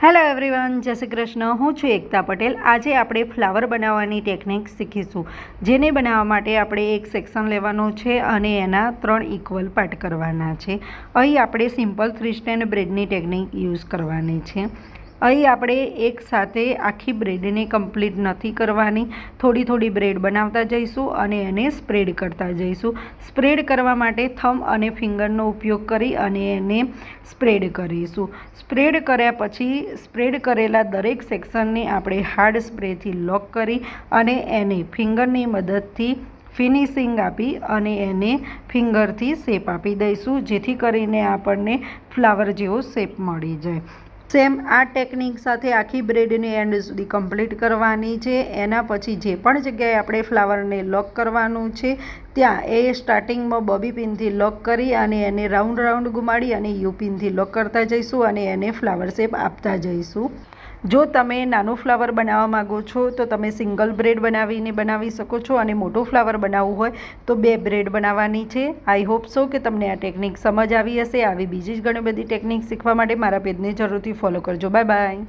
Hello everyone, જય શ્રી કૃષ્ણ. હું છું એકતા પટેલ. આજે આપણે ફ્લાવર બનાવવાની ટેકનિક શીખીશું, જેને બનાવવા માટે આપણે એક સેક્શન લેવાનું છે અને એના 3 ઇક્વલ પાર્ટ કરવાના છે. અહીં આપણે સિમ્પલ 3 સ્ટેન્ડ બ્રેડની ટેકનિક યુઝ કરવાની છે. અહીં આપણે એક સાથે આખી બ્રેડને કમ્પ્લીટ નથી કરવાની, થોડી થોડી બ્રેડ બનાવતા જઈશું અને એને સ્પ્રેડ કરતા જઈશું. સ્પ્રેડ કરવા માટે થંબ અને ફિંગરનો ઉપયોગ કરી અને એને સ્પ્રેડ કરીશું. સ્પ્રેડ કર્યા પછી સ્પ્રેડ કરેલા દરેક સેક્શનને આપણે હાર્ડ સ્પ્રેથી લોક કરી અને એને ફિંગરની મદદથી ફિનિશિંગ આપી અને એને ફિંગરથી શેપ આપી દઈશું, જેથી કરીને આપણને ફ્લાવર જેવો શેપ મળી જાય. સેમ આ ટેકનિક સાથે આખી બ્રેડને એન્ડ સુધી કમ્પ્લીટ કરવાની છે. એના પછી જે પણ જગ્યાએ આપણે ફ્લાવરને લોક કરવાનું છે ત્યાં એ સ્ટાર્ટિંગમાં બોબી પિનથી લોક કરી અને એને રાઉન્ડ રાઉન્ડ ઘુમાડી અને યુ પિનથી લોક કરતા જઈશું અને એને ફ્લાવર શેપ આપતા જઈશું. જો તમે નાનું ફ્લાવર બનાવવા માગો છો તો તમે સિંગલ બ્રેડ બનાવી શકો છો, અને મોટું ફ્લાવર બનાવવું હોય તો 2 બ્રેડ બનાવવાની છે. આઈ હોપ સો કે તમને આ ટેકનિક સમજ આવી હશે. આવી બીજી જ ઘણી બધી ટેકનિક શીખવા માટે મારા પેજને જરૂરથી ફોલો કરજો. Bye bye.